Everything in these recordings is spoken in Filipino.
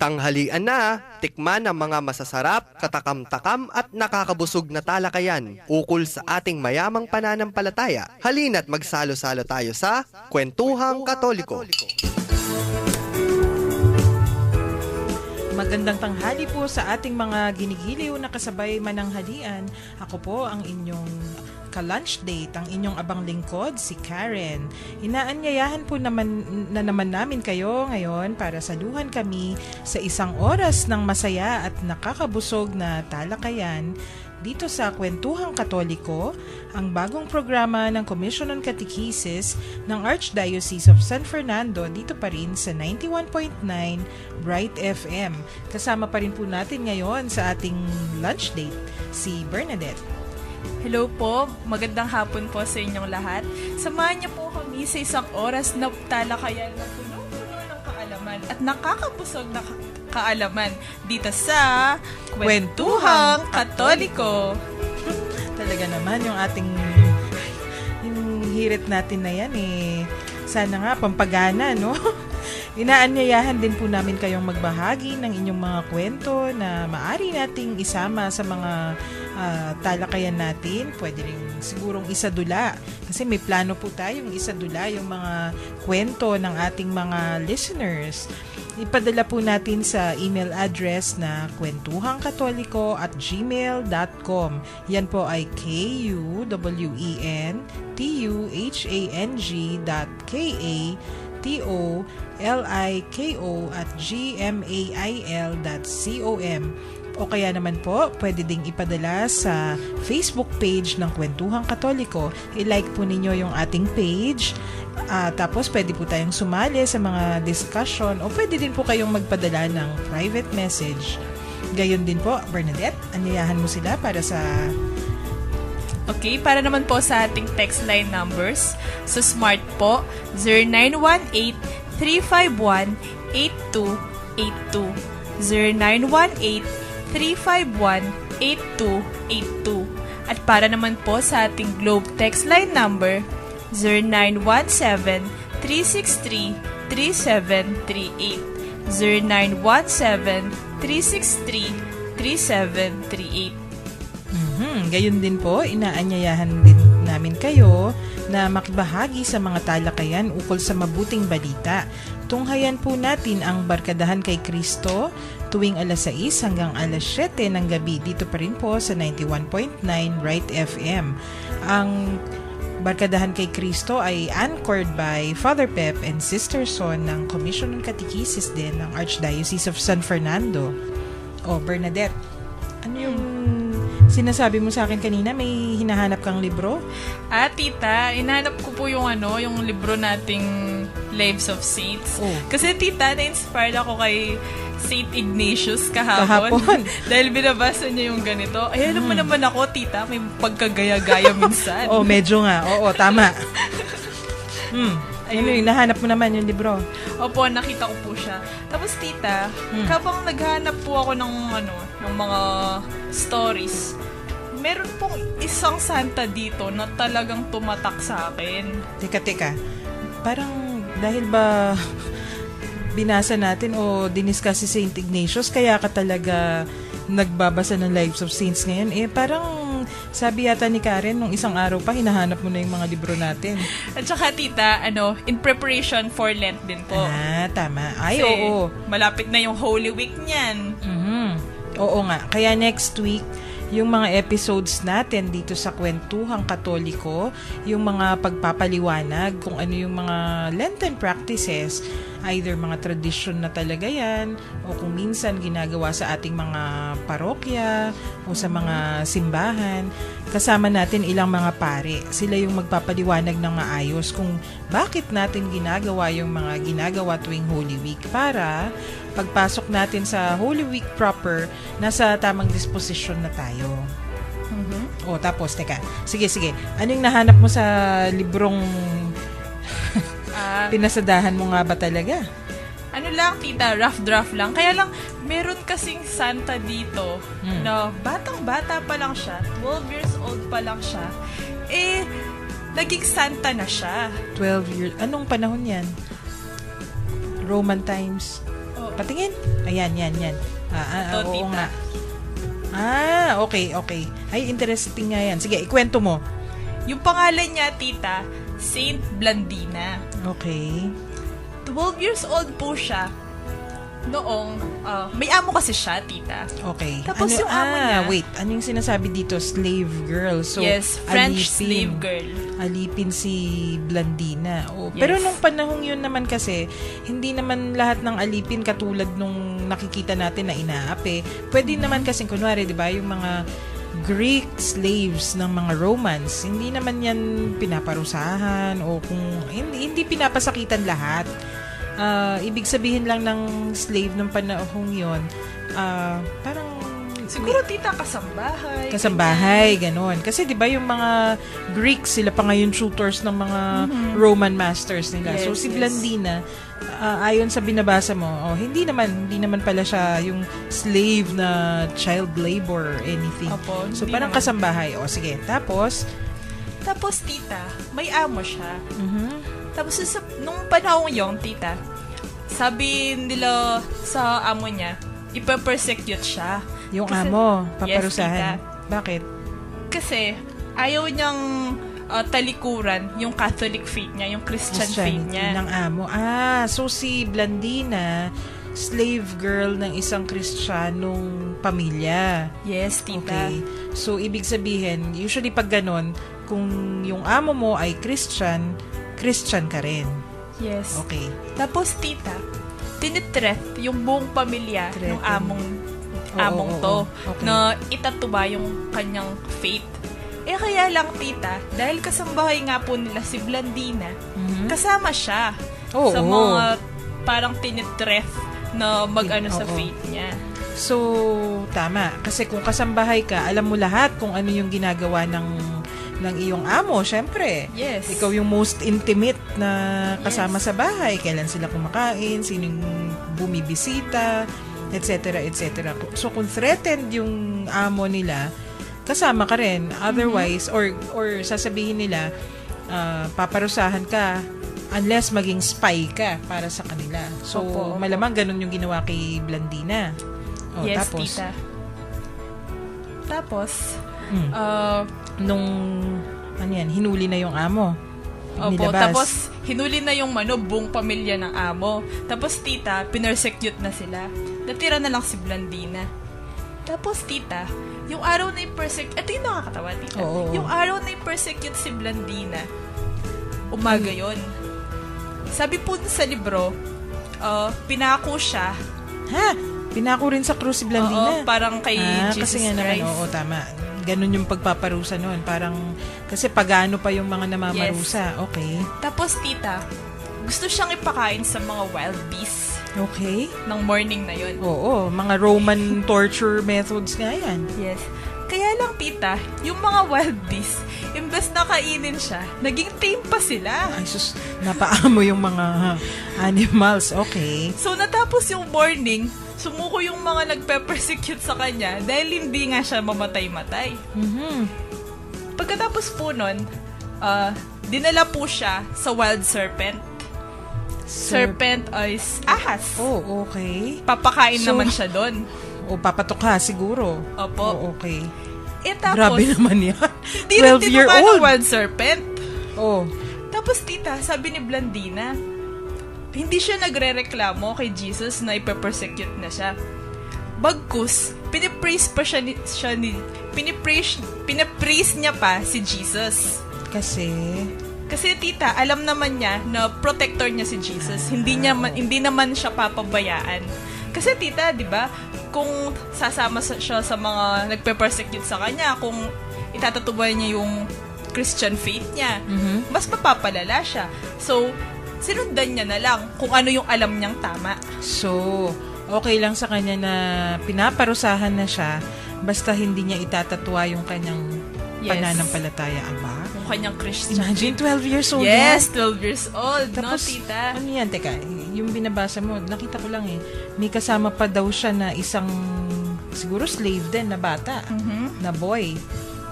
Tanghalian na, tikman ang mga masasarap, katakam-takam at nakakabusog na talakayan ukol sa ating mayamang pananampalataya. Halina't magsalo-salo tayo sa Kwentuhang Katoliko. Magandang tanghali po sa ating mga ginigiliw na kasabay mananghalian. Ako po ang inyong ka-lunch date, ang inyong abang lingkod, si Karen. Inaanyayahan po naman namin kayo ngayon para saluhan kami sa isang oras ng masaya at nakakabusog na talakayan dito sa Kwentuhang Katoliko, ang bagong programa ng Commission on Catechesis ng Archdiocese of San Fernando, dito pa rin sa 91.9 Bright FM. Kasama pa rin po natin ngayon sa ating lunch date, si Bernadette. Hello po, magandang hapon po sa inyong lahat. Samahan niyo po kami sa isang oras na talakayan na puno-puno ng kaalaman at nakakabusog na kaalaman dito sa Kwentuhang Katoliko. Talaga naman yung ating yung hirit natin na yan sana nga pampagana, no? Inaanyayahan din po namin kayong magbahagi ng inyong mga kwento na maaari nating isama sa mga talakayan natin. Pwede rin sigurong isadula. Kasi may plano po tayong isadula yung mga kwento ng ating mga listeners. Ipadala po natin sa email address na kwentuhangkatoliko@gmail.com. Yan po ay kuwenthuhangkatoliko@gmail.com. O kaya naman po, pwede ding ipadala sa Facebook page ng Kwentuhang Katoliko. I-like po ninyo yung ating page. Tapos pwede po tayong sumali sa mga discussion o pwede din po kayong magpadala ng private message. Gayon din po, Bernadette, anyayahan mo sila para sa... Okay, para naman po sa ating text line numbers, sa Smart po, 0918-351-8282. 0918-351-8282. At para naman po sa ating Globe text line number, 0917-363-3738. 0917-363-3738. Gayon din po, inaanyayahan din namin kayo na makibahagi sa mga talakayan ukol sa mabuting balita. Tunghayan po natin ang Barkadahan kay Kristo tuwing alas 6 hanggang alas 7 ng gabi dito pa rin po sa 91.9 Right FM. Ang Barkadahan kay Kristo ay anchored by Father Pep and Sister Son ng Commission on Catechesis din ng Archdiocese of San Fernando. Bernadette, ano yung sinasabi mo sa akin kanina? May hinahanap kang libro? Tita, hinahanap ko po yung libro nating Lives of Saints. Kasi tita, na-inspired ako kay Saint Ignatius kahapon. Dahil binabasa niya yung ganito. Ay, alam mo naman ako, tita, may pagkagaya-gaya minsan. Medyo nga. Oo, tama. Ayun, nahanap mo naman yung libro. Opo, nakita ko po siya. Tapos tita, habang naghanap po ako ng mga stories, meron pong isang santa dito na talagang tumatak sa akin. Teka. Parang dahil ba binasa natin o diniscuss si Saint Ignatius, kaya ka talaga nagbabasa ng Lives of Saints ngayon? Parang sabi yata ni Karen, nung isang araw pa, hinahanap mo na yung mga libro natin. At saka tita, in preparation for Lent din po. Tama. Ay, kasi oo. Malapit na yung Holy Week niyan. Oo nga. Kaya next week, yung mga episodes natin dito sa Kwentuhang Katoliko, yung mga pagpapaliwanag kung ano yung mga Lenten practices, either mga tradisyon na talaga yan, o kung minsan ginagawa sa ating mga parokya o sa mga simbahan. Kasama natin ilang mga pare. Sila yung magpapaliwanag ng maayos kung bakit natin ginagawa yung mga ginagawa tuwing Holy Week para pagpasok natin sa Holy Week proper, nasa tamang disposisyon na tayo. Tapos, teka. Sige. Ano yung nahanap mo sa librong pinasadahan mo nga ba talaga? Ano lang, tita, rough draft lang. Kaya lang, meron kasing santa dito na batang-bata pa lang siya, 12 years old pa lang siya, naging santa na siya. 12 years. Anong panahon yan? Roman times? Oo. Patingin. Ayan, yan. Ito, Oo tita. nga. Okay. Ay, interesting nga yan. Sige, ikwento mo. Yung pangalan niya, tita, Saint Blandina. Okay. 12 years old po siya. Noong, may amo kasi siya, tita. Okay. Tapos yung amo niya. Wait. Ano yung sinasabi dito? Slave girl. So, Yes, French alipin. slave girl. Alipin si Blandina. Oh. Yes. Pero nung panahong yun naman kasi, hindi naman lahat ng alipin katulad nung nakikita natin na inaapi. Pwede naman kasi, kunwari, di ba, yung mga Greek slaves ng mga Romans, hindi naman yan pinaparusahan o kung hindi pinapasakitan lahat. Ibig sabihin lang ng slave ng panahong yon, parang Siguro, tita, kasambahay. kasambahay, ganon. Kasi 'di ba yung mga Greeks, sila pa ngayon shooters ng mga Roman masters nila. So Yes, si yes. Blandina, ayon sa binabasa mo, hindi naman pala siya yung slave na child labor or anything. Opo, So hindi parang naman. kasambahay. O sige, tapos Tapos, tita, may amo siya. mhm. Tapos, nung panahon yung, tita, sabi nila sa amo niya, ipapersecute siya. Yung Kasi- amo, Yes, paparusahan. Bakit? Kasi, ayaw niyang talikuran yung Catholic faith niya, yung Christian faith Christianity niya. ng amo. So si Blandina, slave girl ng isang Kristiyanong pamilya. Yes, tita. Okay. So, ibig sabihin, usually pag ganon, kung yung amo mo ay Christian ka rin. Yes. Okay. Tapos, tita, tinitret yung buong pamilya Threaten. ng among Oo, to okay. na itatuba yung kanyang faith. Kaya lang, tita, dahil kasambahay nga po nila si Blandina, Mhm. kasama siya Oo. sa mga parang tinitret na mag-ano sa Oo. faith niya. So, tama. Kasi kung kasambahay ka, alam mo lahat kung ano yung ginagawa ng iyong amo, syempre. Yes. Ikaw yung most intimate na kasama sa bahay. Kailan sila kumakain, sino yung bumibisita, etc. etc. So, kung threatened yung amo nila, kasama ka rin. Otherwise, or sasabihin nila, paparusahan ka unless maging spy ka para sa kanila. So, Opo. malamang ganun yung ginawa kay Blandina. Yes, tapos, tita. Tapos, Hmm. Nung, hinuli na yung amo. opo, Nilabas. tapos hinuli na yung buong pamilya ng amo. Tapos, tita, pinersecute na sila. Natira na lang si Blandina. Tapos, tita, yung araw na i-persecute, ito yung nakakatawa, tita. Oo. Yung araw na i-persecute si Blandina, umaga yon. Sabi po dun sa libro, pinako siya. Ha? Pinako rin sa krus si Oo, Blandina? parang kay Jesus kasi nga naman, Christ. oo, tama. Ganun yung pagpaparusa noon. Parang, kasi pagano pa yung mga namamarusa. Okay. Tapos, tita, gusto siyang ipakain sa mga wild beasts Okay. ng morning na yon. Oo, mga Roman torture methods nga yan. Yes. Kaya lang, tita, yung mga wild beasts, imbes na kainin siya, naging tame pa sila. Ay, sus, napaamo yung mga animals. Okay. So, natapos yung morning, sumuko yung mga nagpe-persecute sa kanya dahil hindi nga siya mamatay-matay. Mhm. Pagkatapos po nun, dinala po siya sa wild serpent. Serpent is ahas. Oh, okay. Papakain So, naman siya doon. O, papatok ka, siguro. Opo. Oh, okay. Tapos, Grabe naman yan. hindi rin 12-year-old. tinuka ng wild serpent. Oh. Tapos, tita, sabi ni Blandina, hindi siya nagre-reklamo kay Jesus na ipapersecute na siya. Bagkus, pinipraise niya pa si Jesus. Kasi tita, alam naman niya na protector niya si Jesus. Hindi naman siya papabayaan. Kasi tita, 'di ba? Kung sasama siya sa mga nagpe-persecute sa kanya, kung itatatubuan niya yung Christian faith niya, mas mapapalala siya. So, sinundan niya na lang kung ano yung alam niyang tama. So, okay lang sa kanya na pinaparusahan na siya basta hindi niya itatatwa yung kanyang pananampalataya. Aba? Yung kanyang Christian Imagine, 12 years old Yes, yan. 12 years old. Tapos, no, tita? ano yan? Teka, yung binabasa mo, nakita ko lang may kasama pa daw siya na isang, siguro slave din na bata, na boy.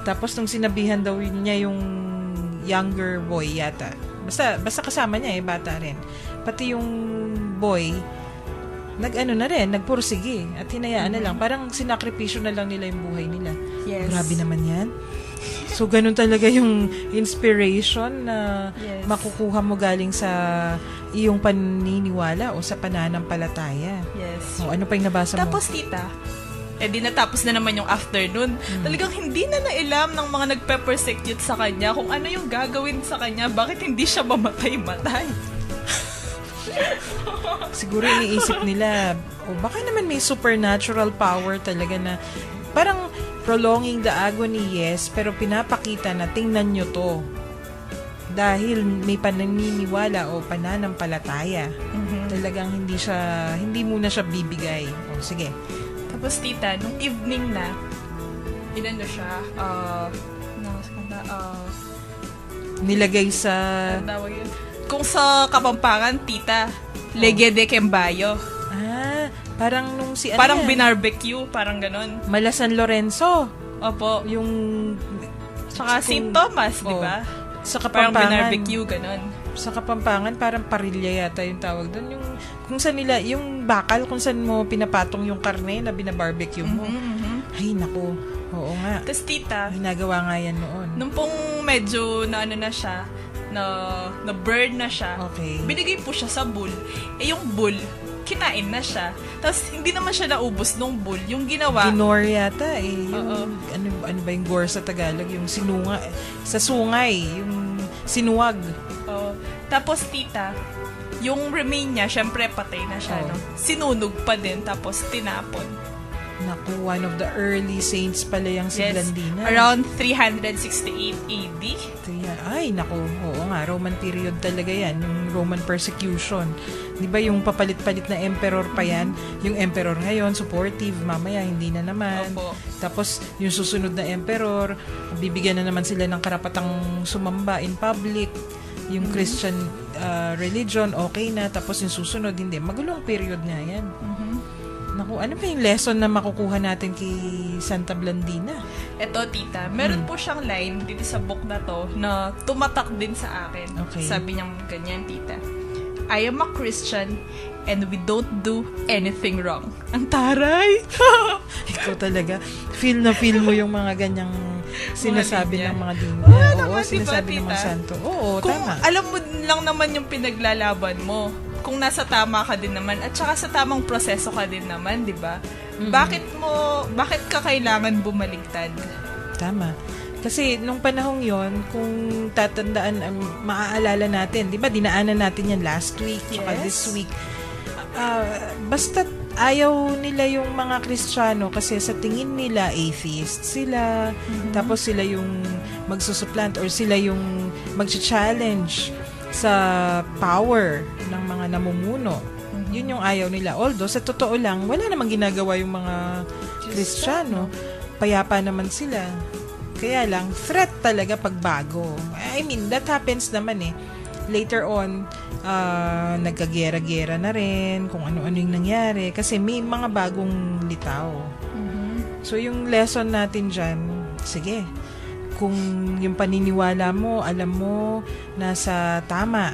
Tapos, nung sinabihan daw niya yung younger boy yata, basta kasama niya bata rin. Pati yung boy, nagpursige at hinayaan na lang. Parang sinakripisyo na lang nila yung buhay nila. Yes. Grabe naman yan. So, ganun talaga yung inspiration na makukuha mo galing sa iyong paniniwala o sa pananampalataya. Yes. O, ano pa yung nabasa mo? Tapos, tita, di natapos na naman yung afternoon. Talagang hindi na nailam ng mga nagpe-persecute sa kanya kung ano yung gagawin sa kanya, bakit hindi siya mamatay-matay. Siguro iniisip nila, baka naman may supernatural power talaga na parang prolonging the agony, yes, pero pinapakita na tingnan nyo to. Dahil may pananiniwala o pananampalataya. Talagang hindi muna siya bibigay. O, sige. Tapos, tita, nung evening na, siya, nilagay sa... Kung sa Kapampangan, tita, Legge de Kembayo. Parang nung si... Parang binarbecue, parang ganon. Mala San Lorenzo. Opo. Yung... Saka St. Thomas, di ba? Sa Kapampangan. Parang binarbecue, ganon. Sa Kapampangan, parang parilya yata yung tawag doon. Yung, kung saan nila, yung bakal, kung saan mo pinapatong yung karne na binabarbecue mo. Ay, naku. Oo nga. Tapos, tita, ginagawa nga yan noon. Nung pong medyo na siya, na burn na siya, binigay po siya sa bull. Yung bull, kinain na siya. Tapos, hindi naman siya naubos nung bull. Yung ginawa... Ginor yata eh. Yung, ano ba yung gore sa Tagalog? Yung sinunga. Sa sungay. Yung sinuwag. Tapos, tita, yung remain niya, syempre patay na siya, no? Sinunog pa din, tapos tinapon. Naku, one of the early saints pala yung si Blandina. Around 368 AD. Ay, naku. Oo nga, Roman period talaga yan. Yung Roman persecution. Di ba yung papalit-palit na emperor pa yan? Yung emperor ngayon, supportive. Mamaya, hindi na naman. Opo. Tapos, yung susunod na emperor, bibigyan na naman sila ng karapatang sumamba in public. Yung Christian religion, okay na. Tapos, yung susunod, hindi. Magulong period nga yan. Naku, ano ba yung lesson na makukuha natin kay Santa Blandina? Eto, tita, meron po siyang line dito sa book na to na tumatak din sa akin. Okay. Sabi niya ganyan, tita. I am a Christian and we don't do anything wrong. Ang taray! Ikaw talaga. Feel na feel mo yung mga ganyang sinasabi ng mga linya. Oo, sinasabi ng mga santo. Oo, kung tama. Alam mo lang naman yung pinaglalaban mo. Kung nasa tama ka din naman at saka sa tamang proseso ka din naman, 'di ba? Bakit ka kailangan bumaligtad? Tama. Kasi nung panahong 'yon, kung tatandaan, maaalala natin, 'di ba? Dinaanan natin 'yan last week, saka this week. Basta ayaw nila yung mga Kristiyano kasi sa tingin nila atheist sila, tapos sila yung magsusuplant or sila yung mag-challenge sa power ng mga namumuno. Yun yung ayaw nila. Although, sa totoo lang, wala namang ginagawa yung mga Kristiyano. Payapa naman sila. Kaya lang, threat talaga pagbago. I mean, that happens naman eh. Later on, nagkagera-gera na rin, kung ano-ano yung nangyari. Kasi may mga bagong litaw. So, yung lesson natin dyan, sige, kung yung paniniwala mo, alam mo, nasa tama,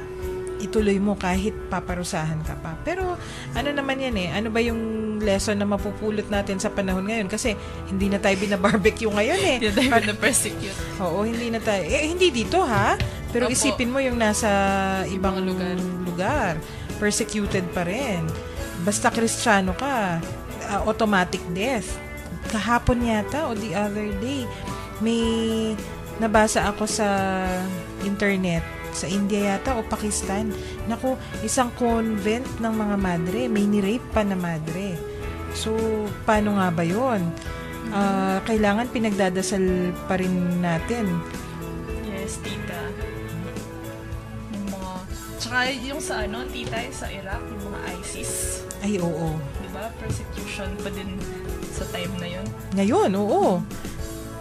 ituloy mo kahit paparusahan ka pa. Pero, ano naman yan eh? Ano ba yung lesson na mapupulot natin sa panahon ngayon? Kasi, hindi na tayo binabarbecue ngayon eh. Hindi tayo binapersecute. Oo, hindi na tayo. Hindi dito ha? Pero Opo. isipin mo yung nasa ibang lugar. Persecuted pa rin. Basta Kristiyano ka, automatic death. Kahapon yata o the other day, may nabasa ako sa internet, sa India yata o Pakistan. Naku, isang convent ng mga madre, may ni-rape pa na madre. So, paano nga ba yun? Kailangan pinagdadasal pa rin natin. Yes, tita. Yung mga... Tsaka yung sa tita, sa Iraq, yung mga ISIS. Ay, oo. Diba? Persecution pa din sa time na yun. Ngayon, oo.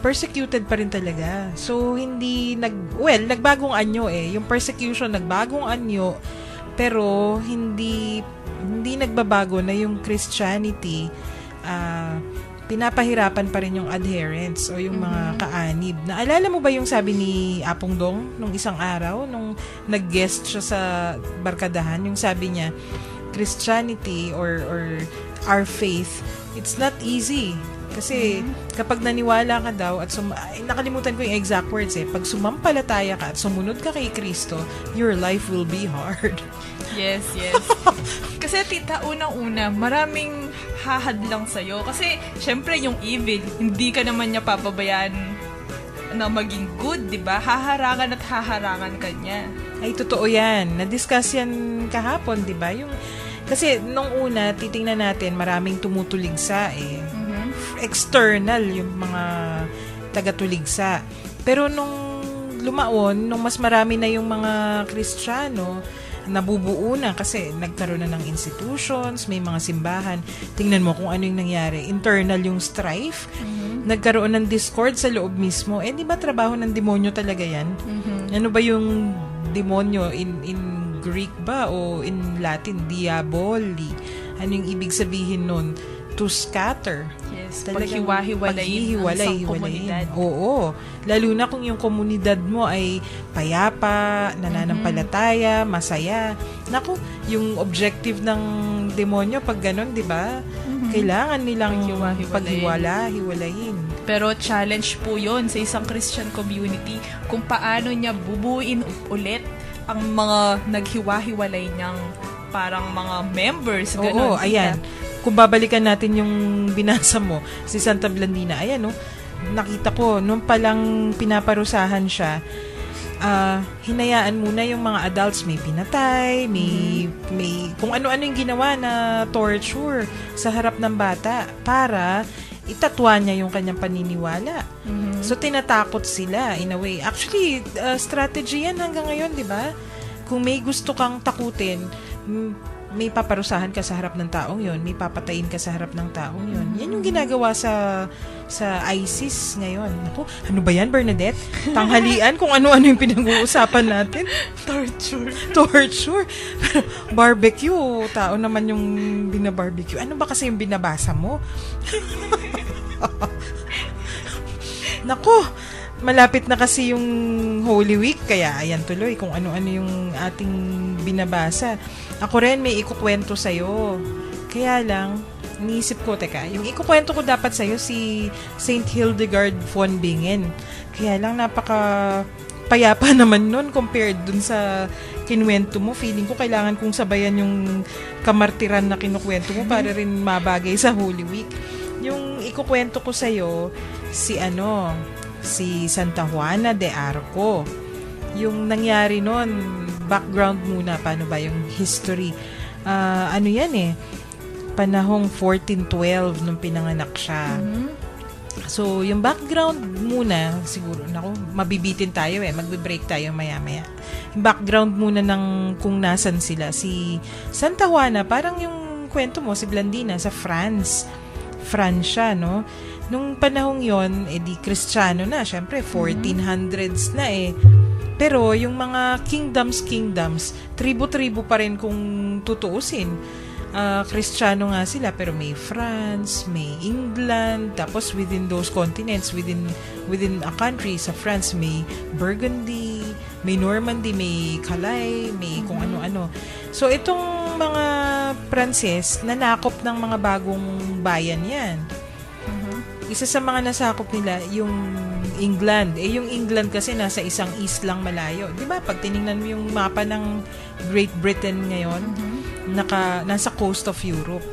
Persecuted pa rin talaga. So, nagbagong anyo eh. Yung persecution, nagbagong anyo, pero hindi nagbabago na yung Christianity, pinapahirapan pa rin yung adherents o yung mga kaanib. Naalala mo ba yung sabi ni Apong Dong nung isang araw, nung nag-guest siya sa barkadahan, yung sabi niya, Christianity or our faith, it's not easy. Kasi kapag naniwala ka daw at nakalimutan ko yung exact words pag sumampalataya ka at sumunod ka kay Kristo, your life will be hard. Yes. Kasi tita, unang-una, maraming hahadlang sa'yo. Kasi, syempre, yung evil, hindi ka naman niya papabayaan na maging good, di ba? Haharangan ka niya. Ay, totoo yan. Na-discuss yan kahapon, di ba? Kasi, nung una, titingnan natin, maraming tumutuligsa external yung mga taga-tuligsa. Pero nung lumaon, nung mas marami na yung mga Kristiyano, nabubuo na kasi nagkaroon na ng institutions, may mga simbahan. Tingnan mo kung ano yung nangyari. Internal yung strife. Nagkaroon ng discord sa loob mismo. Di ba trabaho ng demonyo talaga yan? Ano ba yung demonyo in Greek ba o in Latin? Diaboli. Ano yung ibig sabihin nun? To scatter. Yes, paghiwa-hiwalayin ng komunidad. Oo. Lalo na kung yung komunidad mo ay payapa, nananampalataya, masaya. Naku, yung objective ng demonyo pag ganun, di ba? Kailangan nilang paghiwala-hiwalayin. Pero challenge po yon sa isang Christian community kung paano niya bubuin ulit ang mga naghiwa-hiwalay niyang parang mga members. Ganun, oo, ayan. Kung babalikan natin yung binasa mo, si Santa Blandina, ayan, nakita ko, nung palang pinaparusahan siya, hinayaan muna yung mga adults, may pinatay, may kung ano-ano yung ginawa na torture sa harap ng bata para itatwa niya yung kanyang paniniwala. So, tinatakot sila in a way. Actually, strategy yan hanggang ngayon, di ba? Kung may gusto kang takutin, may paparusahan ka sa harap ng taong yon, may papatayin ka sa harap ng taong yon. Yan yung ginagawa sa ISIS ngayon. Ako, ano ba yan, Bernadette? Tanghalian kung ano-ano yung pinag-uusapan natin. Torture. Pero barbecue, tao naman yung binabarbecue. Ano ba kasi yung binabasa mo? Nako, malapit na kasi yung Holy Week, kaya ayan tuloy kung ano-ano yung ating binabasa. Ako rin may ikukwento sa'yo. Kaya lang, iniisip ko, yung ikukwento ko dapat sa'yo si Saint Hildegard von Bingen. Kaya lang, napaka payapa naman nun compared dun sa kinuwento mo. Feeling ko kailangan kong sabayan yung kamartiran na kinukwento mo para rin mabagay sa Holy Week. Yung ikukwento ko sa'yo, si Santa Juana de Arco. Yung nangyari nun, background muna, paano ba yung history. Panahong 1412 nung pinanganak siya. So, yung background muna, siguro, mabibitin tayo magbe-break tayo maya-maya. Yung background muna ng kung nasan sila. Si Santa Juana, parang yung kwento mo, si Blandina, sa France siya, no? Nung panahong yon, di Kristiyano na, syempre, 1400s na Pero yung mga kingdoms, tribu-tribu pa rin kung tutuusin. Kristiyano nga sila, pero may France, may England, tapos within those continents, within a country, sa France, may Burgundy, may Normandy, may Calais, may kung ano-ano. So, itong mga Pranses, nanakop ng mga bagong bayan yan. Isa sa mga nasakop nila, yung England. Yung England kasi nasa isang east lang malayo. Di ba? Pag tinignan mo yung mapa ng Great Britain ngayon, nasa coast of Europe.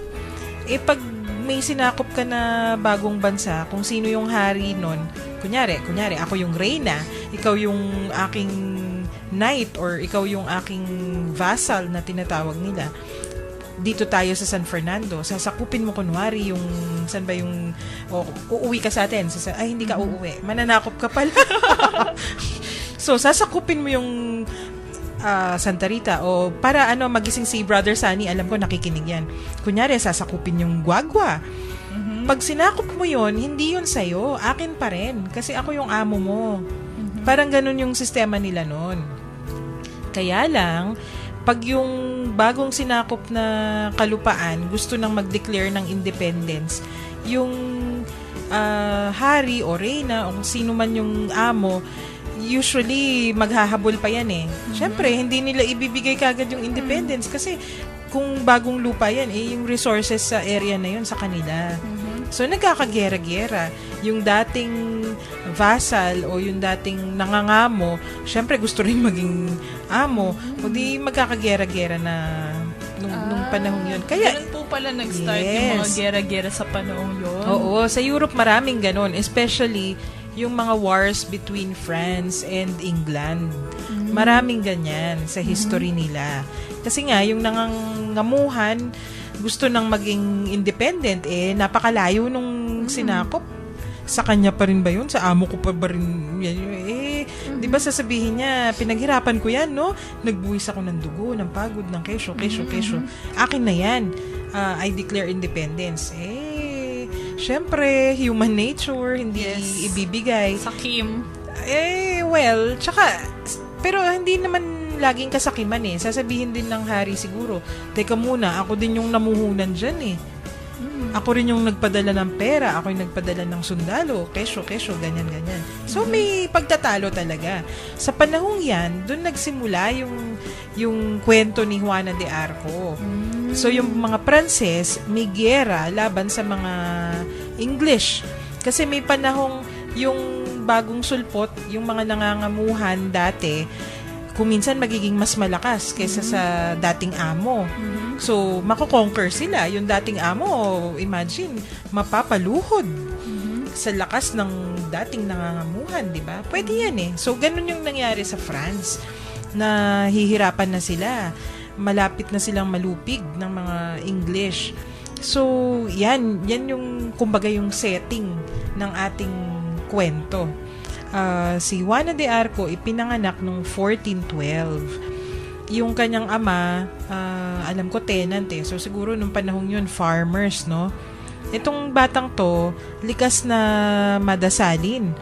Pag may sinakop ka na bagong bansa, kung sino yung hari nun, kunyari, ako yung reyna, ikaw yung aking knight, or ikaw yung aking vassal na tinatawag nila, dito tayo sa San Fernando, sasakupin mo kunwari yung, saan ba yung, uuwi ka sa atin, hindi ka uuwi, mananakop ka pala. So, sasakupin mo yung Santa Rita, o para magising si Brother Sunny, alam ko nakikinig yan. Kunyari, sasakupin yung Guagua. Pag sinakop mo yon, hindi yun sa'yo, akin pa rin, kasi ako yung amo mo. Parang ganun yung sistema nila nun. Kaya lang, pag yung bagong sinakop na kalupaan gusto nang mag-declare ng independence, yung hari o reyna o kung sino man yung amo, usually maghahabol pa yan Siyempre, hindi nila ibibigay kagad yung independence kasi kung bagong lupa yan, yung resources sa area na yun sa kanila. So, nagkakagera-gera. Yung dating vassal o yung dating nangangamo, syempre gusto rin maging amo. O di magkakagera-gera na nung panahon yun. Kaya, ganun po pala nag-start yung mga gera-gera sa panahon yun. Oo, sa Europe maraming ganun. Especially yung mga wars between France and England. Maraming ganyan sa history nila. Kasi nga, yung nangangamuhan, gusto nang maging independent, napakalayo nung sinakop. Sa kanya pa rin ba yun? Sa amo ko pa ba rin? Di ba sasabihin niya, pinaghirapan ko yan, no? Nagbuwis ako ng dugo, ng pagod, ng kesyo. Akin na yan. I declare independence. Syempre, human nature, hindi ibibigay. Sakim. Well, pero hindi naman laging kasakiman Sasabihin din ng hari siguro, teka muna, ako din yung namuhunan dyan Ako rin yung nagpadala ng pera, ako yung nagpadala ng sundalo, kesyo, ganyan. So, may pagtatalo talaga. Sa panahong yan, doon nagsimula yung kwento ni Juana de Arco. So, yung mga Pranses, may giyera laban sa mga English. Kasi may panahong yung bagong sulpot, yung mga nangangamuhan dati, kung minsan magiging mas malakas kaysa sa dating amo. So, mako-conquer sila. Yung dating amo, imagine, mapapaluhod sa lakas ng dating nangangamuhan, di ba? Pwede yan So, ganun yung nangyari sa France, na hihirapan na sila. Malapit na silang malupig ng mga English. So, yan yung, kumbaga, yung setting ng ating kwento. Si Juana de Arco ipinanganak noong 1412. Yung kanyang ama, alam ko tenant So siguro nung panahong yun, farmers, no? Itong batang to, likas na madasalin.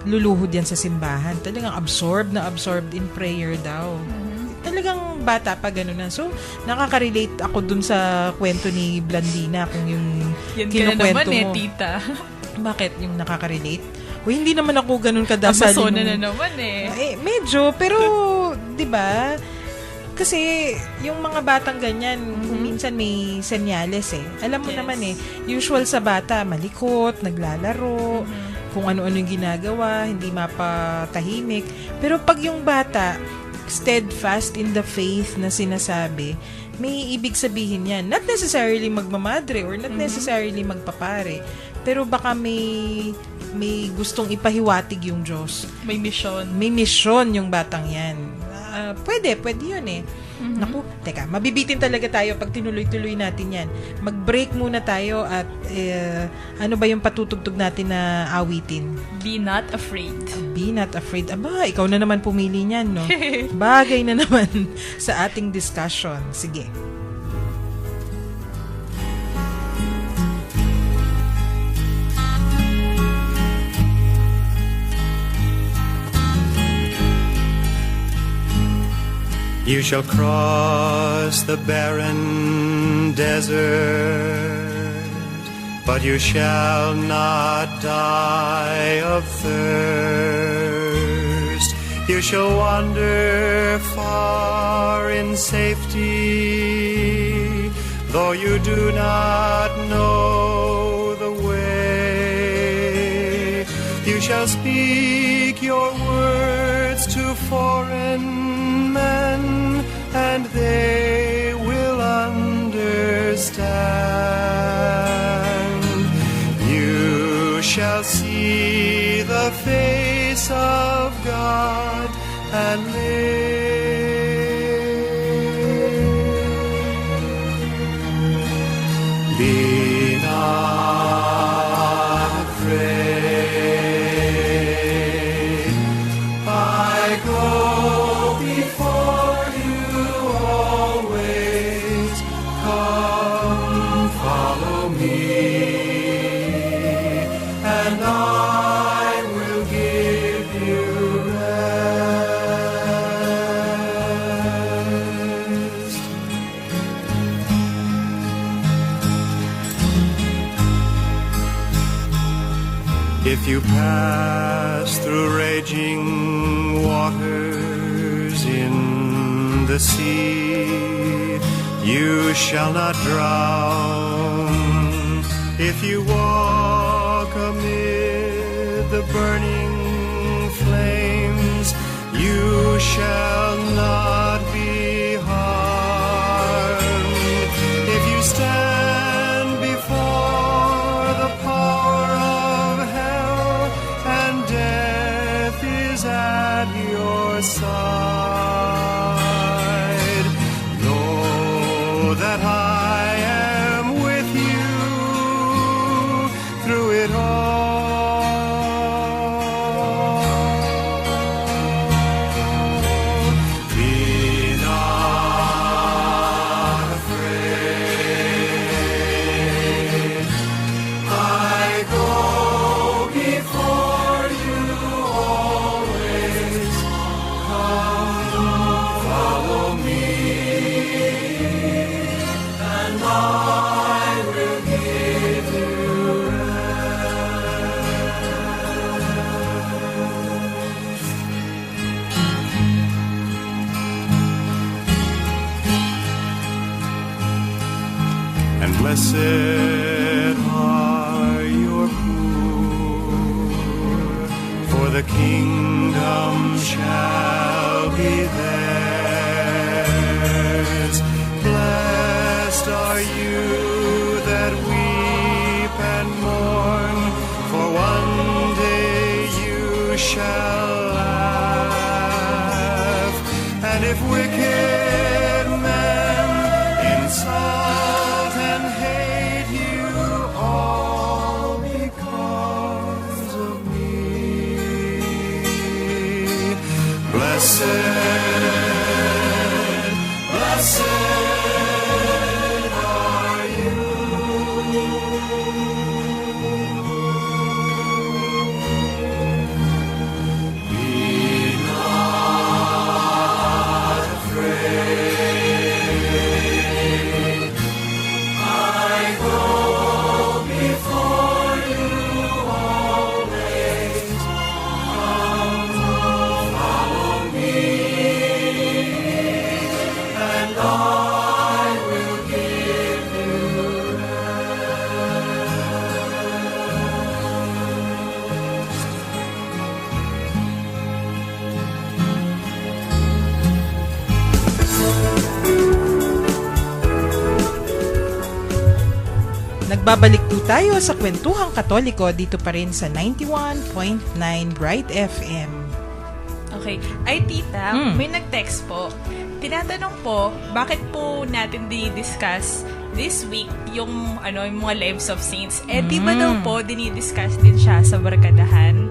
Luluhod yan sa simbahan. Talagang absorbed in prayer daw. Talagang bata pa gano'n na. So, nakaka-relate ako dun sa kwento ni Blandina kung yung yan kinukwento mo. tita. Bakit yung nakaka-relate? Hindi naman ako ganun kadasali. Amazona na naman medyo, pero, di ba? Kasi, yung mga batang ganyan, kung minsan may senyales Alam mo naman usual sa bata, malikot, naglalaro, kung ano-ano yung ginagawa, hindi mapatahimik. Pero pag yung bata, steadfast in the faith na sinasabi, may ibig sabihin yan. Not necessarily magmamadre or not necessarily magpapare. Pero baka may gustong ipahiwatig yung Diyos. May mission. May mission yung batang yan. Pwede yun Naku, teka, mabibitin talaga tayo pag tinuloy-tuloy natin yan. Mag-break muna tayo at ano ba yung patutugtog natin na awitin? Be not afraid. Be not afraid. Aba, ikaw na naman pumili niyan, no? Bagay na naman sa ating discussion. Sige. You shall cross the barren desert, but you shall not die of thirst. You shall wander far in safety, though you do not know the way. You shall speak your words to foreign men, and they will understand. You shall see the face of God and live. Be not afraid. I go before you always. Come, follow me, and I will give you rest. If you pass through raging waters in the sea, you shall not drown. If you walk amid the burning flames, you shall not be harmed. If you stand before the power of hell and death is at your side, know that I am with you through it all. Be not afraid. I go before you always. Come, follow me, and I will give you and blessed are your poor, for the kingdom shall be theirs. Blessed are you that weep and mourn, for one day you shall laugh. And if wicked men insult and hate you all because of me, blessed are you. Be not afraid. I go before you always. Come, follow me, and I will give you Nagbabalik po tayo sa Kwentuhang Katoliko dito pa rin sa 91.9 Bright FM. Okay. Ay, tita, may nag-text po. Tinatanong po, bakit po natin di-discuss this week yung mga Lives of Saints? Di ba daw po dinidiscuss din siya sa barkadahan?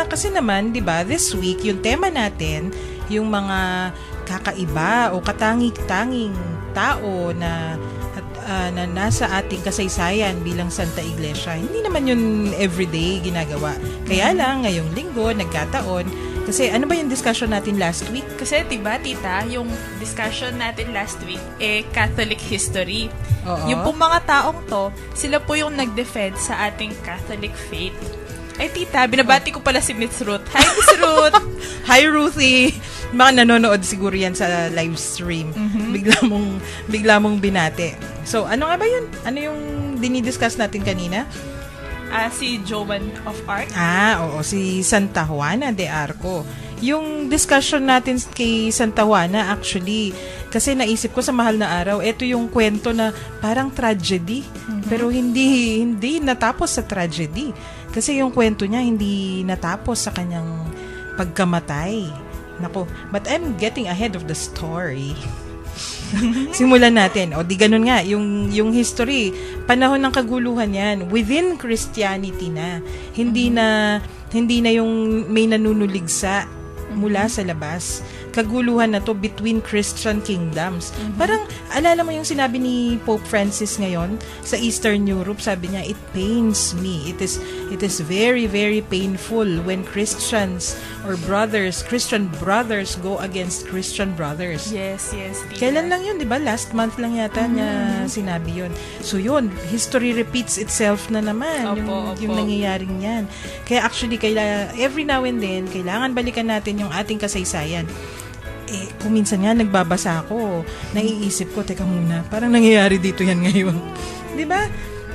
Kasi naman, 'di ba, this week yung tema natin yung mga kakaiba o katangi-tanging tao na nasa ating kasaysayan bilang Santa Iglesia. Hindi naman yun everyday ginagawa. Kaya lang, ngayong linggo, nagkataon. Kasi ano ba yung discussion natin last week? Kasi diba, tita, yung discussion natin last week, Catholic history. Oo. Yung pong mga taong to, sila po yung nag-defend sa ating Catholic faith. Ay, tita, binabati ko pala si Miss Ruth. Hi, Miss Ruth! Hi, Ruthie! Mga nanonood siguro yan sa live stream. Bigla mong binate. So, ano nga ba yun? Ano yung dinidiscuss natin kanina? Si Joan of Arc. Oo. Si Santa Juana de Arco. Yung discussion natin kay Santa Juana, actually, kasi naisip ko sa mahal na araw, ito yung kwento na parang tragedy. Pero hindi natapos sa tragedy. Kasi yung kwento niya hindi natapos sa kanyang pagkamatay. Nako, but I'm getting ahead of the story. Simulan natin. O di ganun nga, yung history, panahon ng kaguluhan yan, within Christianity na. Hindi na yung may nanunuligsa mula sa labas. Kaguluhan na to between Christian kingdoms. Parang, alala mo yung sinabi ni Pope Francis ngayon sa Eastern Europe, sabi niya, it pains me. It is very, very painful when Christians or Christian brothers go against Christian brothers. Yes. Tita. Kailan lang yun, di ba? Last month lang yata niya sinabi yun. So yun, history repeats itself na naman. Opo. Yung nangyayaring yan. Kaya actually, every now and then, kailangan balikan natin yung ating kasaysayan. kung minsan nga nagbabasa ako, naiisip ko, teka muna, parang nangyayari dito yan ngayon. Di ba?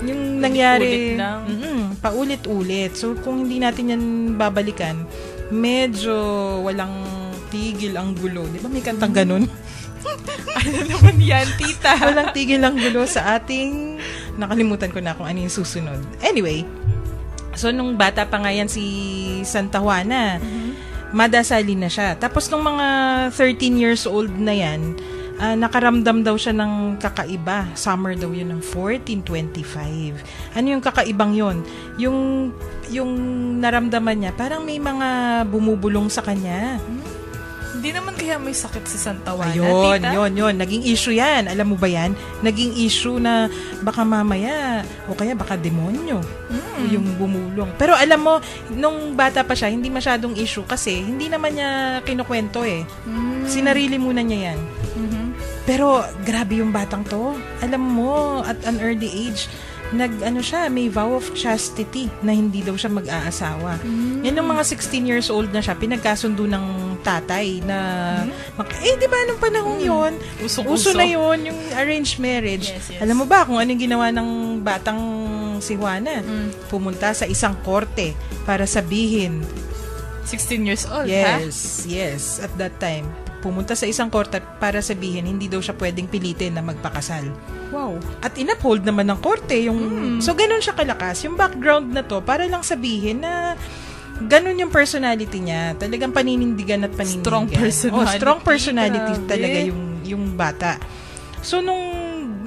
Yung nangyari, Paulit lang. Paulit-ulit. So, kung hindi natin yan babalikan, medyo walang tigil ang gulo. Di ba may kantang ganun? Ano naman yan, tita? Walang tigil ang gulo sa ating, nakalimutan ko na kung ano yung susunod. Anyway, so nung bata pa nga yan si Santa Juana, madasalin na siya. Tapos nung mga 13 years old na yan, nakaramdam daw siya ng kakaiba. Summer daw yun ng 1425. Ano yung kakaibang yun? Yung naramdaman niya, parang may mga bumubulong sa kanya. Hindi naman kaya may sakit si Santa Juana, Ayun, tita? yun. Naging issue yan. Alam mo ba yan? Naging issue na baka mamaya, o kaya baka demonyo yung bumulong. Pero alam mo, nung bata pa siya, hindi masyadong issue kasi hindi naman niya kinukwento eh. Sinarili muna niya yan. Pero grabe yung batang to. Alam mo, at an early age, may vow of chastity na hindi daw siya mag-aasawa. Yan yung mga 16 years old na siya, pinagkasundo ng tatay na, di ba nung panahon yun, uso na yun, yung arranged marriage. Yes. Alam mo ba kung anong ginawa ng batang si Juana? Pumunta sa isang korte para sabihin, 16 years old, ha? Yes, at that time. Pumunta sa isang korte para sabihin hindi daw siya pwedeng pilitin na magpakasal. Wow. At in-uphold naman ng korte yung... So, ganun siya kalakas. Yung background na to, para lang sabihin na ganun yung personality niya. Talagang paninindigan at paninindigan. Strong personality. Strong personality Grabe. talaga yung bata. So, nung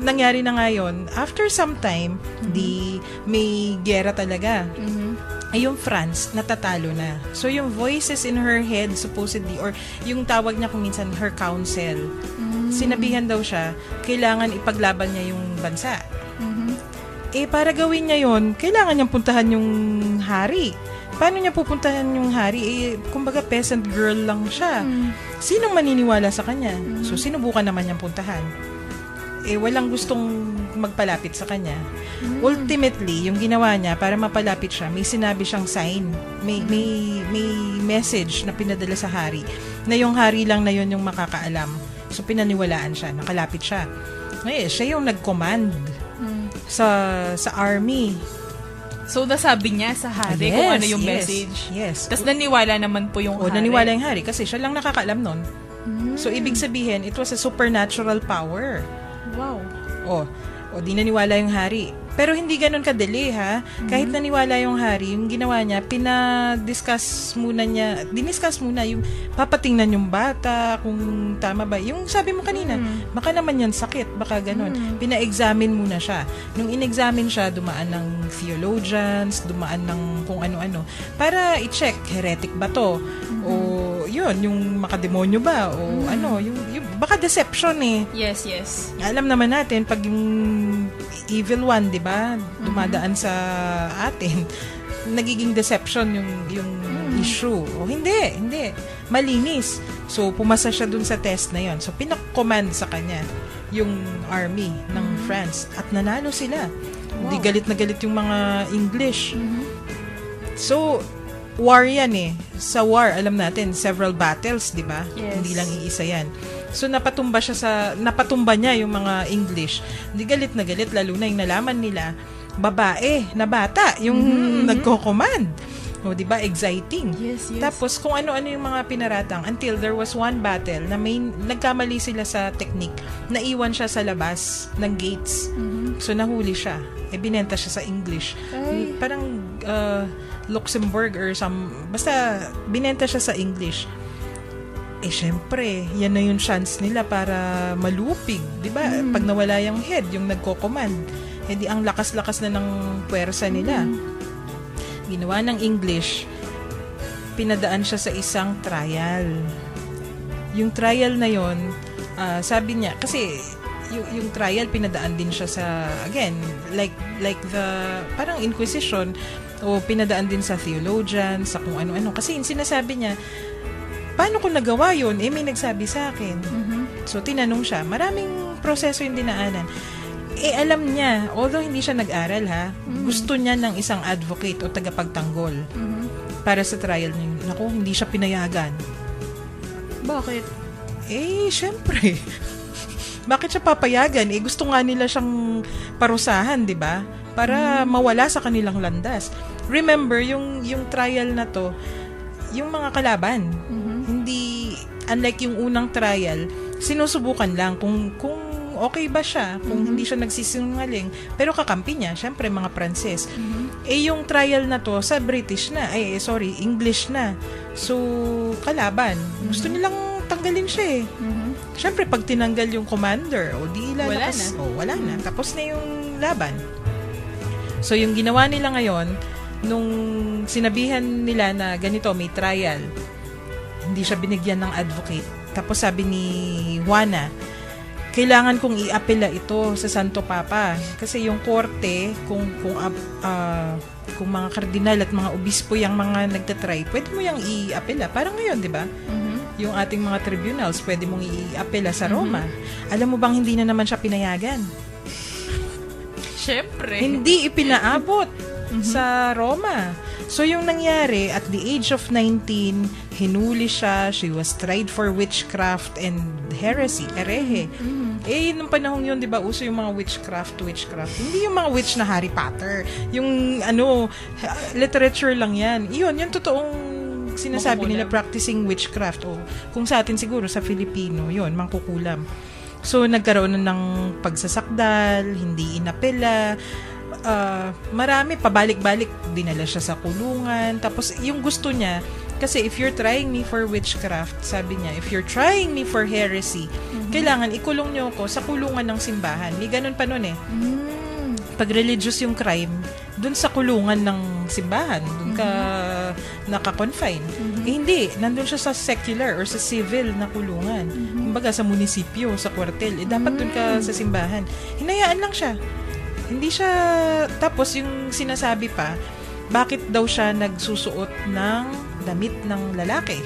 nangyari na nga yun, after some time, may gera talaga. Ay yung France, natatalo na. So, yung voices in her head, supposedly, or yung tawag niya kung minsan, her counsel, sinabihan daw siya, kailangan ipaglaban niya yung bansa. Para gawin niya yon, kailangan niyang puntahan yung hari. Paano niya pupuntahan yung hari? Kumbaga, peasant girl lang siya. Sinong maniniwala sa kanya? So, sinubukan naman niyang puntahan. Walang gustong magpalapit sa kanya. Ultimately, yung ginawa niya para mapalapit siya, may sinabi siyang sign. May message na pinadala sa hari na yung hari lang na yun yung makakaalam. So, pinaniwalaan siya. Nakalapit siya. Ngayon, siya yung nag-command sa army. So, nasabi niya sa hari kung ano yung message. Yes. Tapos naniwala naman po yung hari. Naniwala yung hari kasi siya lang nakakaalam nun. So, ibig sabihin, it was a supernatural power. Wow. Di naniwala yung hari. Pero hindi ganun kadali, ha? Kahit naniwala yung hari, yung ginawa niya, diniscuss muna yung papatingnan yung bata, kung tama ba. Yung sabi mo kanina, baka naman yan sakit, baka ganun. Pina-examine muna siya. Nung in-examine siya, dumaan ng theologians, dumaan ng kung ano-ano, para i-check, heretic ba to? O yun, yung makademonyo ba? O yung baka deception eh. Yes. Alam naman natin, pag yung evil one, di ba, dumadaan sa atin, nagiging deception yung issue. O hindi. Malinis. So, pumasa siya dun sa test na yon. So, pinakommand sa kanya yung army ng France. At nanalo sila. Hindi galit na galit yung mga English. So, war yan eh. Sa war, alam natin, several battles, di ba? Yes. Hindi lang iisa yan. So, napatumba niya yung mga English. Hindi galit na galit, lalo na yung nalaman nila, babae na bata, yung nagko-command. O, di ba? Exciting. Yes. Tapos, kung ano-ano yung mga pinaratang, until there was one battle na nagkamali sila sa technique, naiwan siya sa labas ng gates. So, nahuli siya. Binenta siya sa English. Ay. Parang, Luxembourg or basta binenta siya sa English. Syempre, yan na yung chance nila para malupig, di ba? Pag nawala yung head, yung nagko-command, di ang lakas-lakas na ng puwersa nila. Ginawa ng English, pinadaan siya sa isang trial. Yung trial na yon, sabi niya, kasi yung trial, pinadaan din siya sa, again, like the, parang Inquisition, o pinadaan din sa theologians, sa kung ano-ano. Kasi sinasabi niya, paano ko nagawa yun? May nagsabi sa akin. So, tinanong siya. Maraming proseso yung dinaanan. Alam niya, although hindi siya nag-aral, gusto niya ng isang advocate o tagapagtanggol para sa trial niya. Naku, hindi siya pinayagan. Bakit? Syempre. Bakit siya papayagan? Gusto nga nila siyang parusahan, di ba? Para mawala sa kanilang landas. Remember, yung trial na to, yung mga kalaban, hindi, unlike yung unang trial, sinusubukan lang kung okay ba siya, kung hindi siya nagsisinungaling, pero kakampi niya, syempre mga Pranses. Yung trial na to, sa British na, English na. So, kalaban. Gusto nilang tanggalin siya Syempre, pag tinanggal yung commander, di lalakas. Wala na. Tapos na yung laban. So, yung ginawa nila ngayon, nung sinabihan nila na ganito, may trial, hindi siya binigyan ng advocate. Tapos sabi ni Juana, kailangan kong i-apela ito sa Santo Papa. Kasi yung korte, kung mga kardinal at mga obispo yung mga nagtatry, pwede mo yung i-apela. Parang ngayon, di ba? Yung ating mga tribunals, pwede mong i-apela sa Roma. Alam mo bang hindi na naman siya pinayagan? Siyempre. Hindi ipinaabot sa Roma. So, yung nangyari, at the age of 19, hinuli siya, she was tried for witchcraft and heresy, erehe. Nung panahon yun, di ba, uso yung mga witchcraft. Hindi yung mga witch na Harry Potter. Yung, literature lang yan. Yung totoong sinasabi nila practicing witchcraft. Kung sa atin siguro, sa Filipino, yun, mangkukulam. So, nagkaroon na ng pagsasakdal, hindi inapela, marami, pabalik-balik, dinala siya sa kulungan. Tapos, yung gusto niya, kasi if you're trying me for witchcraft, sabi niya, if you're trying me for heresy, kailangan ikulong niyo ako sa kulungan ng simbahan. May ganun pa nun Pag religious yung crime, dun sa kulungan ng simbahan, dun ka naka-confine. Hindi, nandun siya sa secular or sa civil na kulungan. Kumbaga sa munisipyo, sa kwartel, dapat dun ka sa simbahan. Hinayaan lang siya. Hindi siya, tapos yung sinasabi pa, bakit daw siya nagsusuot ng damit ng lalaki?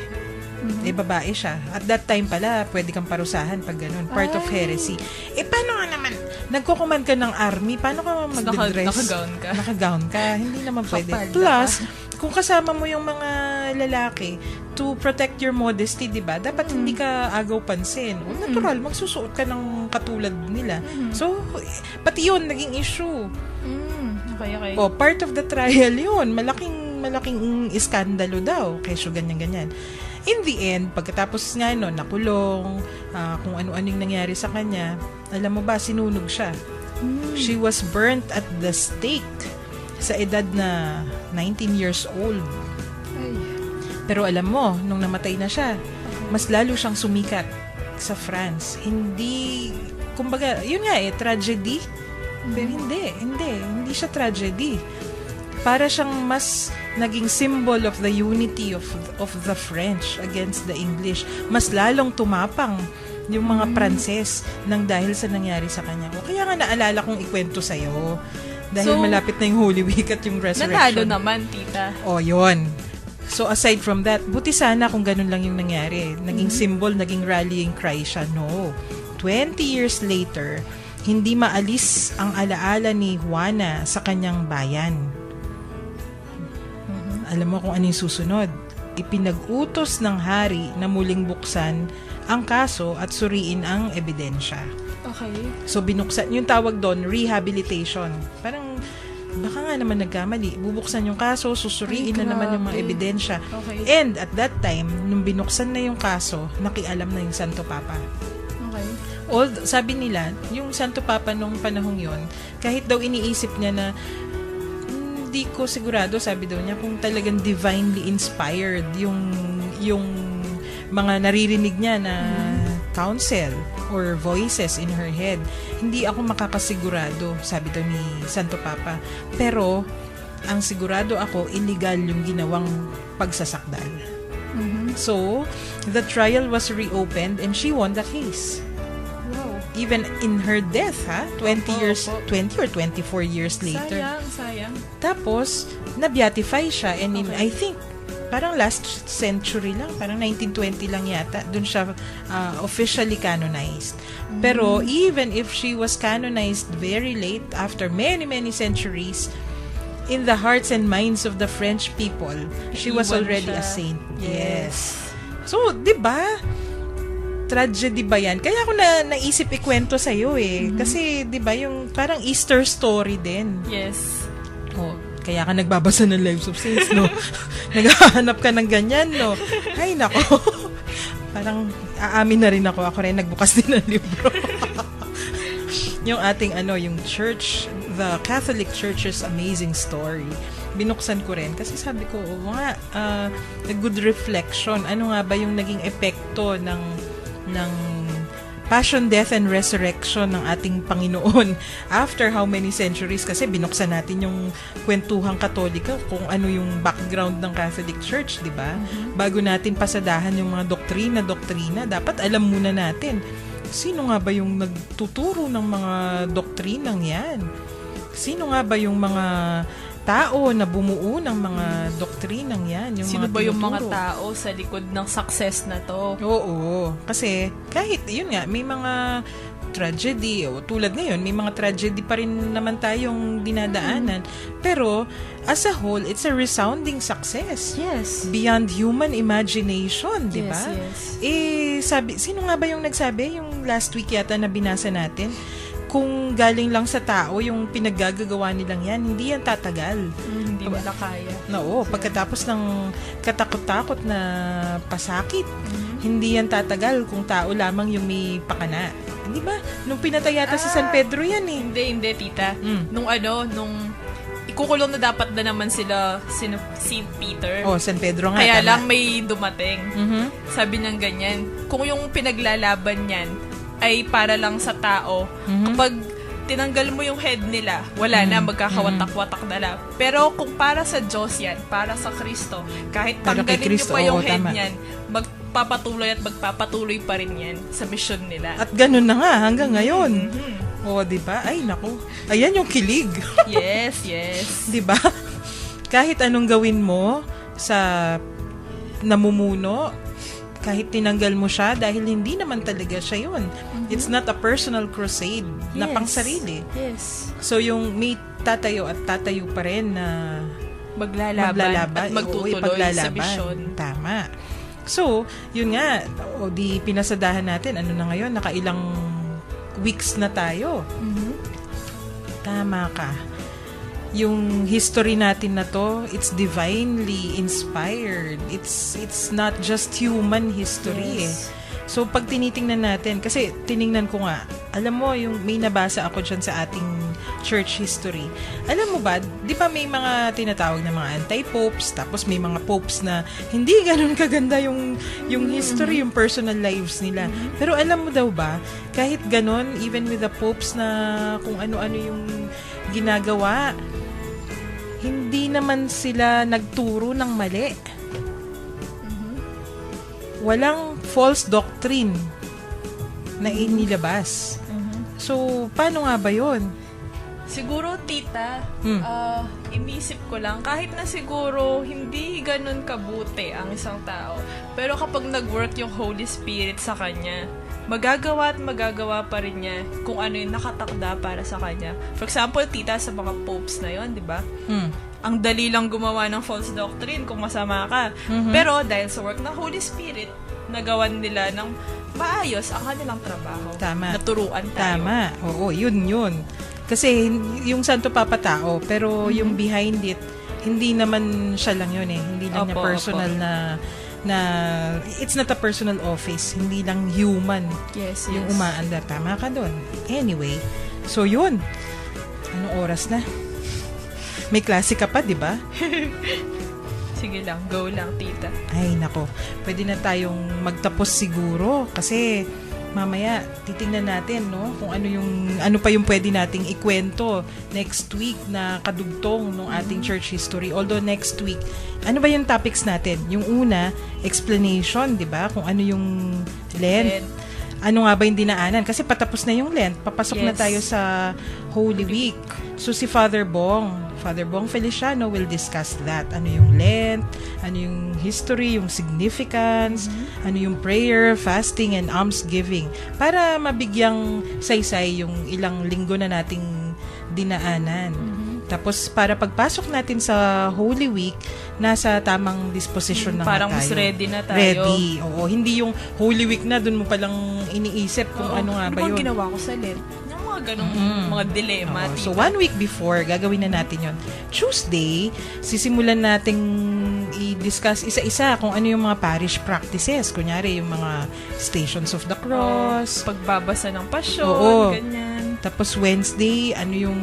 Babae siya. At that time pala, pwede kang parusahan pag ganun. Part of heresy. Paano nga naman? Nagko-command ka ng army, paano ka mag-dress? Naka-gown ka. Hindi naman pwede. Plus, kung kasama mo yung mga lalaki, to protect your modesty, di ba? Dapat hindi ka agaw pansin. Natural, magsusuot ka ng katulad nila. So, pati yun, naging issue. Okay. Part of the trial yun. Malaking iskandalo daw. Kesyo ganyan-ganyan. In the end, pagkatapos nga nakulong, kung ano-ano yung nangyari sa kanya, alam mo ba, sinunog siya. She was burnt at the stake sa edad na 19 years old. Pero alam mo, nung namatay na siya, mas lalo siyang sumikat sa France. Hindi, kumbaga, yun nga tragedy. Pero hindi siya tragedy. Para siyang mas naging symbol of the unity of the French against the English. Mas lalong tumapang yung mga Pranses nang dahil sa nangyari sa kanya. Kaya nga naalala kong ikwento sa'yo. Dahil malapit na yung Holy Week at yung Resurrection. Natalo naman, tita. Yun. So aside from that, buti sana kung ganun lang yung nangyari. Naging symbol, naging rallying cry siya. No. 20 years later, hindi maalis ang alaala ni Juana sa kanyang bayan. Alam mo kung ano yung susunod? Ipinag-utos ng hari na muling buksan ang kaso at suriin ang ebidensya. Okay. So binuksan, yung tawag doon, rehabilitation. Parang, baka nga naman nagkamali. Bubuksan yung kaso, susuriin na naman yung mga ebidensya. Okay. And at that time, nung binuksan na yung kaso, nakialam na yung Santo Papa. Okay. Sabi nila, yung Santo Papa nung panahong yon, kahit daw iniisip niya na hindi ko sigurado, sabi daw niya, kung talagang divinely inspired yung mga naririnig niya na counsel or voices in her head. Hindi ako makakasigurado, sabi daw ni Santo Papa. Pero, ang sigurado ako, illegal yung ginawang pagsasakdal. So, the trial was reopened and she won the case. Wow. Even in her death, 20 or 24 years later. Sayang. Tapos, na-beatify siya and I think, parang last century lang, parang 1920 lang yata, dun siya officially canonized. Pero, even if she was canonized very late, after many, many centuries, in the hearts and minds of the French people, she was already a saint. Yes. So, 'di ba? tragedy ba yan? Kaya ako naisip ikwento sa'yo eh. Kasi, di ba, yung parang Easter story din. Yes. Oh, kaya ka nagbabasa ng Lives of Saints, no? Naghahanap ka ng ganyan, no? Ay, nako. Parang aamin na rin ako. Ako rin nagbukas din ng libro. Yung ating yung church, the Catholic Church's Amazing Story. Binuksan ko rin kasi sabi ko, a good reflection. Ano nga ba yung naging epekto ng passion, death, and resurrection ng ating Panginoon after how many centuries? Kasi binuksan natin yung kwentuhang Katolika kung ano yung background ng Catholic Church, di ba? Bago natin pasadahan yung mga doktrina, dapat alam muna natin sino nga ba yung nagtuturo ng mga doktrinang yan? Sino nga ba yung mga tao na bumuo ng mga doktrinang yan? Yung Sino mga ba yung mga tinuturo? tao sa likod ng success na to? Oo. Kasi kahit, yun nga, may mga tragedy, o tulad ngayon, may mga tragedy pa rin naman tayong dinadaanan. Pero, as a whole, it's a resounding success. Yes. Beyond human imagination, di ba? Yes. Sino nga ba yung nagsabi? Yung last week yata na binasa natin, kung galing lang sa tao yung pinaggagawa nilang yan, hindi yan tatagal. Hindi nila kaya. Oo, pagkatapos ng katakot-takot na pasakit, hindi yan tatagal kung tao lamang yung may pakana. Di ba? Nung pinatay yata si San Pedro yan eh. Hindi, tita. Nung ikukulong na dapat na naman sila St. Peter. Oh, San Pedro nga. Kaya tama. lang may dumating. Sabi niyang ganyan, kung yung pinaglalaban niyan ay para lang sa tao, kapag tinanggal mo yung head nila, wala na, magkakawatak-watak na lang. Pero kung para sa Diyos yan, para sa Kristo, kahit Para kay tanggalin Kristo, niyo pa yung oo, head tama. niyan, magpapatuloy pa rin yan sa mission nila. At ganun na nga hanggang ngayon. O, di ba? Ay, naku. Ayan yung kilig. Yes. Di ba? Kahit anong gawin mo sa namumuno, kahit tinanggal mo siya dahil hindi naman talaga siya yun. It's not a personal crusade na pangsarili. Yes. So, yung may tatayo at tatayo pa rin na Maglalaban at magtutuloy sa mission. Tama. So, yun nga, di pinasadahan natin, ano na ngayon, nakailang weeks na tayo. Tama ka. Yung history natin na to, it's divinely inspired. It's not just human history Yes. So, pag tinitingnan natin, kasi tiningnan ko nga, alam mo, yung may nabasa ako dyan sa ating church history. Alam mo ba, di ba may mga tinatawag na mga anti-popes, tapos may mga popes na hindi ganun kaganda yung history, yung personal lives nila. Pero alam mo daw ba, kahit ganun, even with the popes na kung ano-ano yung ginagawa, hindi naman sila nagturo ng mali. Walang false doctrine na inilabas. So, paano nga ba yun? Siguro, tita, inisip ko lang, kahit na siguro hindi ganun kabuti ang isang tao, pero kapag nag-work yung Holy Spirit sa kanya, magagawa at magagawa pa rin niya kung ano yung nakatakda para sa kanya. For example, tita, sa mga popes na yon, di ba? Ang dali lang gumawa ng false doctrine kung masama ka. Pero dahil sa work ng Holy Spirit, nagawan nila ng maayos ang kanilang trabaho. Tama. Naturuan tayo. Tama. Oo, yun. Kasi yung Santo Papa tao, pero yung behind it, hindi naman siya lang yun eh. Hindi lang niya personal na it's not a personal office. Hindi lang human Yes. yung umaandar. Tama ka doon. Anyway, so yun. Anong oras na? May klase ka pa, di ba? Sige lang, go lang, tita. Ay, nako. Pwede na tayong magtapos siguro kasi mamaya titingnan natin, no, kung ano pa yung pwede nating ikwento next week na kadugtong ng ating church history. Although next week, ano ba yung topics natin? Yung una, explanation, 'di ba? Kung ano yung Lent. Ano nga ba yung dinaanan? Kasi patapos na yung Lent. Papasok na tayo sa Holy Week. So si Father Bong Feliciano will discuss that. Ano yung Lent, ano yung history, yung significance, ano yung prayer, fasting, and almsgiving. Para mabigyang saysay yung ilang linggo na nating dinaanan. Tapos para pagpasok natin sa Holy Week, nasa tamang disposition na Parang tayo. mas ready na tayo. Ready. Oo, hindi yung Holy Week na dun mo palang iniisip kung ano nga ba Ano yun. bang ginawa ko sa Lent? Yung mga ganong mga dilema. Oo, so 1 week before, gagawin na natin yon. Tuesday, sisimulan nating i-discuss isa-isa kung ano yung mga parish practices. Kunyari, yung mga Stations of the Cross. Pagbabasa ng pasyon, Oo. ganyan. Tapos Wednesday, ano yung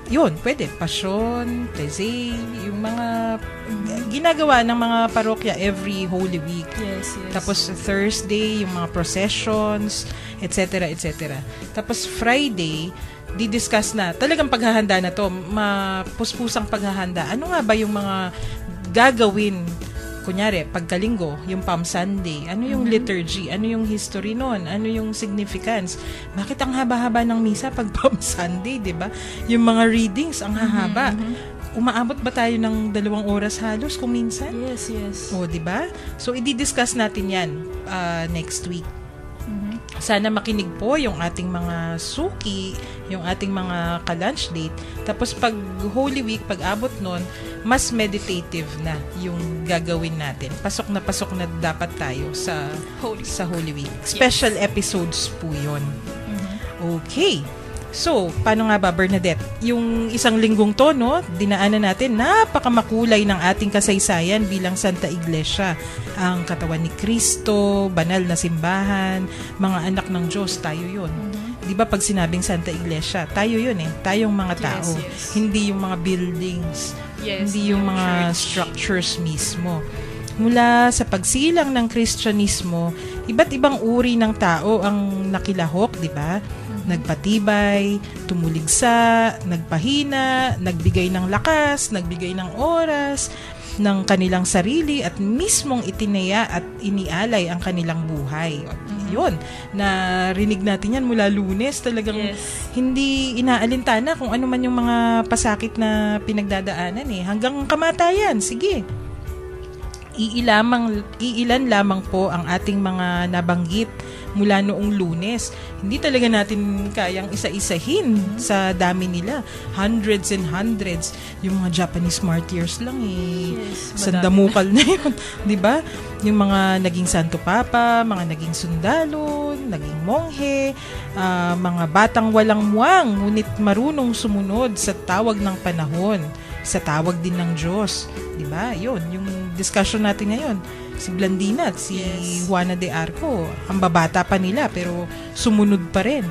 yun, pwede. Passion, Teze, yung mga ginagawa ng mga parokya every Holy Week. Yes, yes. Tapos Thursday, yung mga processions, etc., etc. Tapos Friday, di-discuss na. Talagang paghahanda na to. Mapuspusang paghahanda. Ano nga ba yung mga gagawin? Kunyari, pagkalinggo, yung Palm Sunday, ano yung liturgy, ano yung history nun, ano yung significance. Bakit ang haba-haba ng misa pag Palm Sunday, di ba? Yung mga readings, ang hahaba. Umaabot ba tayo ng 2 oras halos kung minsan? Yes, yes. O, di ba? So, i-discuss natin yan next week. Sana makinig po yung ating mga suki, yung ating mga ka-lunch date. Tapos pag Holy Week, pag abot nun, mas meditative na yung gagawin natin. Pasok na dapat tayo sa Holy Week. Special episodes po yun. Okay. So, paano nga ba, Bernadette? Yung isang linggong to, no, dinaanan natin, napakamakulay ng ating kasaysayan bilang Santa Iglesia. Ang katawan ni Kristo, banal na simbahan, mga anak ng Diyos, tayo yun. Di ba pag sinabing Santa Iglesia, tayo yun eh. Tayong mga tao. Yes, yes. Hindi yung mga buildings. Yes, Hindi yung mga church. structures mismo. Mula sa pagsilang ng Kristyanismo, iba't ibang uri ng tao ang nakilahok, di ba? Nagpatibay, tumuligsa, nagpahina, nagbigay ng lakas, nagbigay ng oras, ng kanilang sarili at mismong itinaya at inialay ang kanilang buhay. Yun, narinig natin yan mula Lunes, talagang hindi inaalintana kung ano man yung mga pasakit na pinagdadaanan eh. Hanggang kamatayan, sige. Iilan lamang po ang ating mga nabanggit mula noong Lunes. Hindi talaga natin kayang isa-isahin sa dami nila. Hundreds and hundreds. Yung mga Japanese martyrs lang eh. Yes, Sandamukal na yun. Diba? Yung mga naging Santo Papa, mga naging sundalo, naging monghe, mga batang walang muwang, ngunit marunong sumunod sa tawag ng panahon, sa tawag din ng Diyos. Diba? Yun, yung discussion natin ngayon. Si Blandina at si Juana de Arco, ang babata pa nila pero sumunod pa rin.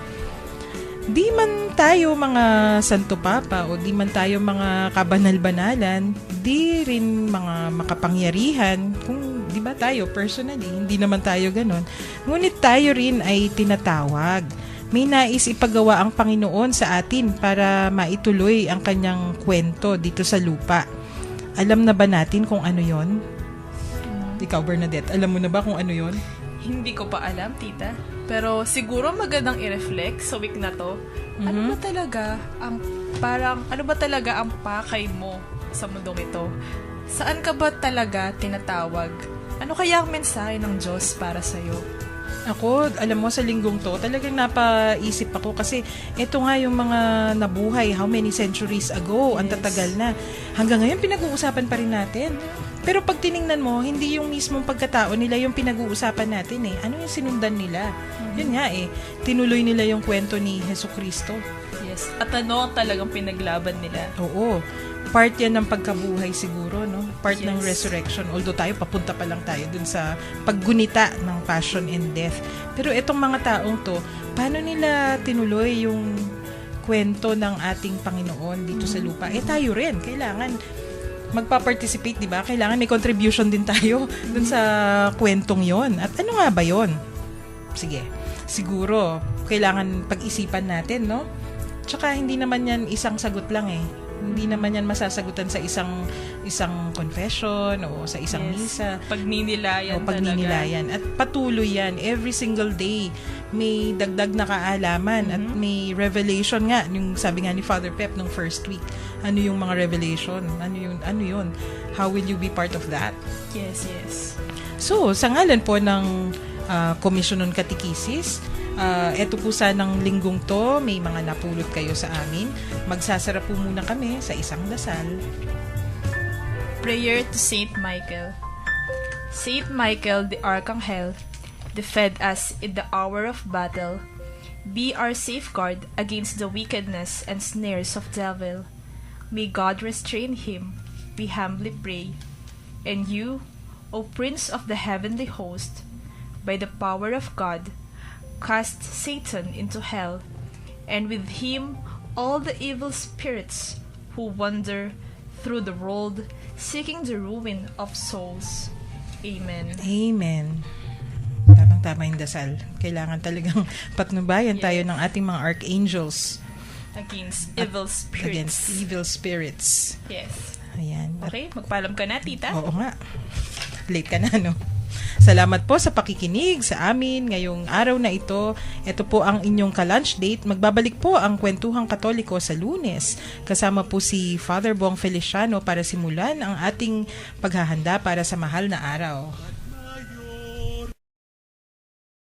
Di man tayo mga Santo Papa o di man tayo mga kabanal-banalan, di rin mga makapangyarihan kung di ba tayo personally, hindi naman tayo ganon. Ngunit tayo rin ay tinatawag. May nais ipagawa ang Panginoon sa atin para maituloy ang kanyang kwento dito sa lupa. Alam na ba natin kung ano yon? Ikaw, Bernadette, alam mo na ba kung ano yon? Hindi ko pa alam, tita. Pero siguro magandang i-reflect sa week na to. Ano ba talaga ang pakay mo sa mundong ito? Saan ka ba talaga tinatawag? Ano kaya ang mensahe ng Diyos para sa'yo? Ako, alam mo, sa linggong to, talagang napaisip ako kasi ito nga yung mga nabuhay how many centuries ago, ang tatagal na. Hanggang ngayon, pinag-uusapan pa rin natin. Pero pag tiningnan mo, hindi yung mismong pagkatao nila yung pinag-uusapan natin eh. Ano yung sinundan nila? Yun nga eh, tinuloy nila yung kwento ni Jesucristo. Yes. At ano ang talagang pinaglaban nila? Oo. Part yan ng pagkabuhay siguro, no? Part ng resurrection. Although tayo, papunta pa lang tayo dun sa paggunita ng passion and death. Pero itong mga taong to, paano nila tinuloy yung kwento ng ating Panginoon dito sa lupa? Eh tayo rin, kailangan magpa-participate, di ba? Kailangan may contribution din tayo dun sa kwentong yon. At ano nga ba yon? Sige, siguro, kailangan pag-isipan natin, no? Tsaka hindi naman yan isang sagot lang eh. Hindi naman yan masasagutan sa isang confession o sa isang misa. Pagninilayan Pagninilayan. At patuloy yan. Every single day, may dagdag na kaalaman at may revelation nga. Yung sabi nga ni Father Pep nung first week. Ano yung mga revelation? Ano yun? How will you be part of that? Yes, yes. So, sa ngalan po ng Komisyon ng Katekisis, Eto po sanang linggong to, may mga napulot kayo sa amin. Magsasara po muna kami sa isang dasal. Prayer to Saint Michael. Saint Michael the Archangel, defend us in the hour of battle. Be our safeguard against the wickedness and snares of devil. May God restrain him, we humbly pray. And you, O Prince of the heavenly host, by the power of God, cast Satan into hell, and with him all the evil spirits who wander through the world, seeking the ruin of souls. Amen. Amen. Tamang-tama yung dasal. Kailangan talagang patnubayan tayo ng ating mga archangels. Against evil spirits. Against evil spirits. Yes. Ayan. Okay, magpaalam ka na, tita. Oo nga. Late ka na, no? Salamat po sa pakikinig sa amin ngayong araw na ito. Ito po ang inyong ka-lunch date. Magbabalik po ang Kwentuhang Katoliko sa Lunes. Kasama po si Father Bong Feliciano para simulan ang ating paghahanda para sa mahal na araw.